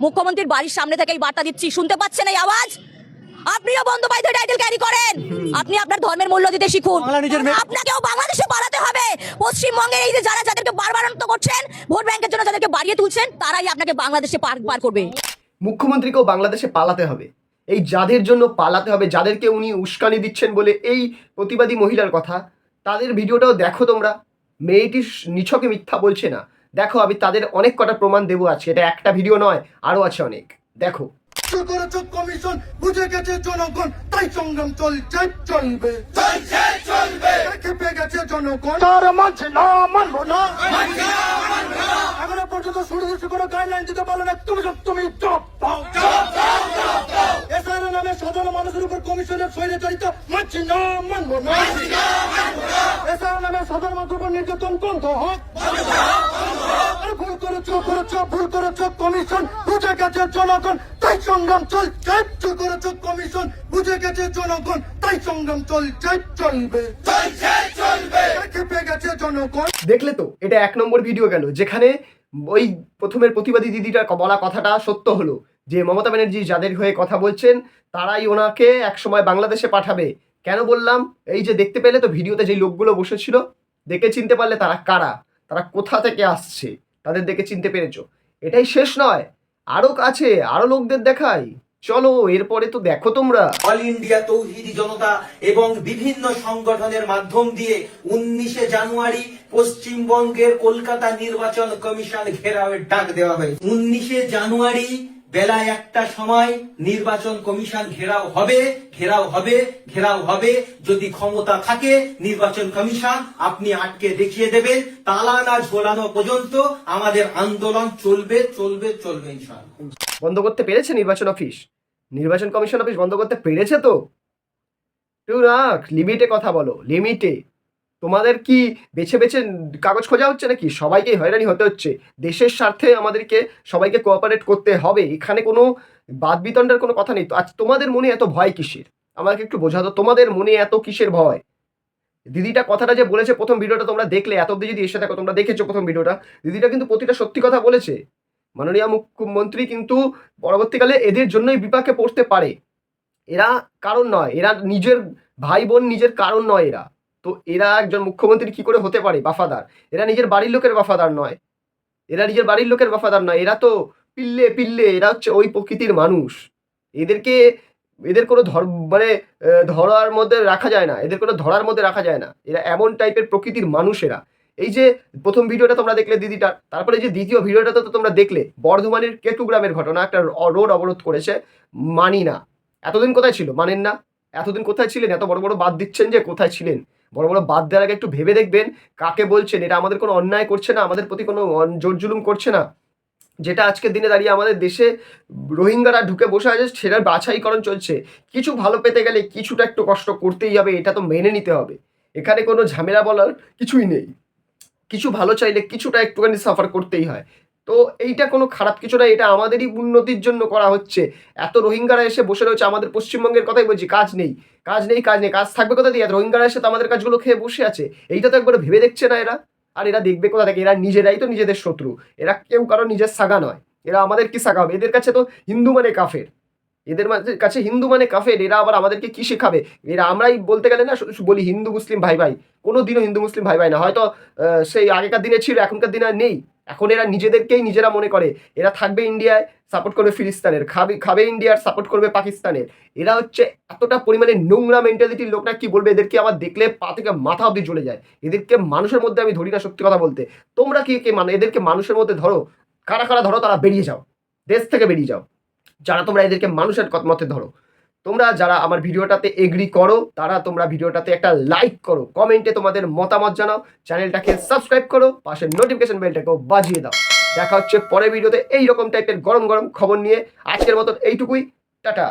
মুখ্যমন্ত্রীর বাড়ির সামনে থেকে এই বার্তা দিচ্ছি, শুনতে পাচ্ছেন এই আওয়াজ? আপনিও বন্দ্যোপাধ্যায় টাইটেল ক্যারি করেন, আপনি আপনার ধর্মের মূল্য দিতে শিখুন। আপনাকেও বাংলাদেশে পালাতে হবে। পশ্চিমবঙ্গের এই যে যাদেরকে বারবারান্ত করছেন, ভোট ব্যাংকের জন্য যাদেরকে বাড়িয়ে তুলছেন, তারাই আপনাকে বাংলাদেশে পার করবে। মুখ্যমন্ত্রীকেও বাংলাদেশে পালাতে হবে। এই যাদের জন্য পালাতে হবে, যাদেরকে উনি উস্কানি দিচ্ছেন বলে এই প্রতিবাদী মহিলার কথা, তাদের ভিডিওটাও দেখো তোমরা। মেয়েটি নিছকে মিথ্যা বলছে না, দেখো আমি তাদের অনেক কটা প্রমাণ দেবো আছে। এটা একটা ভিডিও নয়, আরও আছে অনেক, দেখো। কমিশন বুঝে গেছে জনগণ, তাই সংগ্রাম চলছে চলবে খেপে গেছে জনগণ, তার মানছে না মানবো না। এখনো পর্যন্ত সুনির্দিষ্ট কোনো গাইডলাইন দিতে পারলো না, তুমি জব পাও। এসআর নামে সাধারণ মানুষের উপর কমিশনের স্বৈরাচারিত মানছি না মানবো না। এসআর নামে সাধারণ মানুষের উপর নির্যাতন বন্ধ হোক। ভুল করেছ কমিশন বুঝে গেছে জনগণ, তাই সংগ্রাম চলছে। ভুল করেছ কমিশন বুঝে গেছে জনগণ, তাই সংগ্রাম চলছে চলবে খেপে গেছে জনগণ। দেখলে তো, এটা 1 নম্বর ভিডিও গেল, যেখানে ওই প্রথমের প্রতিবাদী দিদিটার বলা কথাটা সত্য হলো যে মমতা ব্যানার্জি যাদের হয়ে কথা বলছেন তারাই ওনাকে একসময় বাংলাদেশে পাঠাবে। কেন বললাম? এই যে দেখতে পেলে তো ভিডিওতে যে লোকগুলো বসেছিল, দেখে চিনতে পারলে তারা কারা, তারা কোথা থেকে আসছে, তাদের দেখে চিনতে পেরেছো। এটাই শেষ নয়, আরো কাছে আরো লোকদের দেখাই, চলো এরপরে তো দেখো তোমরা। অল ইন্ডিয়া তৌহিদি জনতা এবং বিভিন্ন সংগঠনের মাধ্যম দিয়ে 19শে জানুয়ারি পশ্চিমবঙ্গের কলকাতা নির্বাচন কমিশন ঘেরাওয়ের ডাক দেওয়া হয়েছে। 19শে জানুয়ারি বেলা 1টার সময় নির্বাচন কমিশন ঘেরাও হবে। যদি ক্ষমতা থাকে নির্বাচন কমিশন আপনি আটকে দেখিয়ে দেবেন, তালা না ঝোলানো পর্যন্ত আমাদের আন্দোলন চলবে ইনশাআল্লাহ। বন্ধ করতে পেরেছে নির্বাচন অফিস, নির্বাচন কমিশন অফিস বন্ধ করতে পেরেছে তো? কেউ না, লিমিটে কথা বলো, লিমিটে। তোমাদের কি বেছে বেছে কাগজ খোঁজা হচ্ছে নাকি? সবাইকে হয়রানি হতে হচ্ছে। দেশের স্বার্থে আমাদেরকে সবাইকে কোঅপারেট করতে হবে, এখানে কোনো বাদ বিতণ্ডার কোনো কথা নেই। তো আজ তোমাদের মনে এত ভয় কিসের? আমাকে একটু বোঝাতো, তোমাদের মনে এত কিসের ভয়? দিদিটা কথাটা যে বলেছে, প্রথম ভিডিওটা তোমরা দেখলে, এত অব্দি যদি এসে থাকো, তোমরা দেখেছো প্রথম ভিডিওটা, দিদিটা কিন্তু প্রতিটা সত্যি কথা বলেছে। মাননীয় মুখ্যমন্ত্রী কিন্তু পরবর্তীকালে এদের জন্যই বিপাকে পড়তে পারে। এরা কারণ নয়, এরা নিজের ভাই বোন, নিজের কারণ নয় এরা। তো এরা একজন মুখ্যমন্ত্রী কি করে হতে পারে বাফাদার? এরা নিজের বাড়ির লোকের বাফাদার নয়, এরা তো পিল্লে, এরা হচ্ছে ওই প্রকৃতির মানুষ। এদের কোনো ধরার মধ্যে রাখা যায় না, এরা এমন টাইপের প্রকৃতির মানুষেরা। এই যে প্রথম ভিডিওটা তোমরা দেখলে দিদিটার, তারপরে যে দ্বিতীয় ভিডিওটা তো তোমরা দেখলে বর্ধমানের কেতুগ্রামের ঘটনা, একটা রোড অবরোধ করেছে। মানি না, এতদিন কোথায় ছিল? মানেন না, এতদিন কোথায় ছিলেন? এত বড় বড় বাদ দিচ্ছেন যে, কোথায় ছিলেন? বড় বড় বাদ দেওয়ার আগে একটু ভেবে দেখবেন কাকে বলছেন। এটা আমাদের কোনো অন্যায় করছে না, আমাদের প্রতি কোনো জোর জুলুম করছে না। যেটা আজকের দিনে দাঁড়িয়ে আমাদের দেশে রোহিঙ্গারা ঢুকে বসে আছে, সেটার বাছাইকরণ চলছে। কিছু ভালো পেতে গেলে কিছুটা একটু কষ্ট করতেই হবে, এটা তো মেনে নিতে হবে। এখানে কোনো ঝামেলা বলার কিছুই নেই। কিছু ভালো চাইলে কিছুটা একটুখানি সাফার করতেই হয়। তো এইটা কোনো খারাপ কিছু না, এটা আমাদেরই উন্নতির জন্য করা হচ্ছে। এত রোহিঙ্গারা এসে বসে রয়েছে, আমাদের পশ্চিমবঙ্গের কথাই বলছি, কাজ নেই, কাজ থাকবে কোথা দিয়ে? রোহিঙ্গারা এসে তো আমাদের কাজগুলো খেয়ে বসে আছে, এইটা তো একবার ভেবে দেখছে না এরা। আর এরা দেখবে কোথা থেকে? এরা নিজেরাই তো নিজেদের শত্রু, এরা কেউ কারো নিজের সাগা নয়। এরা আমাদের কি সাগা হবে? এদের কাছে তো হিন্দু মানে কাফের, এরা আবার আমাদেরকে কি শেখাবে? আমরাই বলতে গেলে না বলি হিন্দু মুসলিম ভাই ভাই, কোনোদিনও হিন্দু মুসলিম ভাই ভাই না। হয়তো সেই আগেকার দিনে ছিল, এখনকার দিনে আর নেই। এখন এরা নিজেদেরকেই নিজেরা মনে করে এরা থাকবে ইন্ডিয়ায়, সাপোর্ট করবে ফিলিস্তিনের, খাবে ইন্ডিয়ার, সাপোর্ট করবে পাকিস্তানের। এরা হচ্ছে এতটা পরিমাণে নোংরা মেন্টালিটির লোক না, কি বলবে? এদেরকে আমার দেখলে পা থেকে মাথা অবধি জ্বলে যায়। এদেরকে মানুষের মধ্যে আমি ধরি না, সত্যি কথা বলতে। তোমরা কে এদেরকে মানুষের মধ্যে ধরো? কারা ধরো, তারা বেরিয়ে যাও, দেশ থেকে বেরিয়ে যাও। যারা তোমরা এদেরকে মানুষের মতে ধরো, তোমরা যারা আমার ভিডিওটাতে এগ্রি করো, তারা তোমরা ভিডিওটাতে একটা লাইক করো, কমেন্টে তোমাদের মতামত জানাও, চ্যানেলটাকে সাবস্ক্রাইব করো, পাশের নোটিফিকেশন বেলটাকেও বাজিয়ে দাও। দেখা হচ্ছে পরের ভিডিওতে এইরকম টাইপের গরম গরম খবর নিয়ে। আজকের মতন এইটুকুই, টাটা।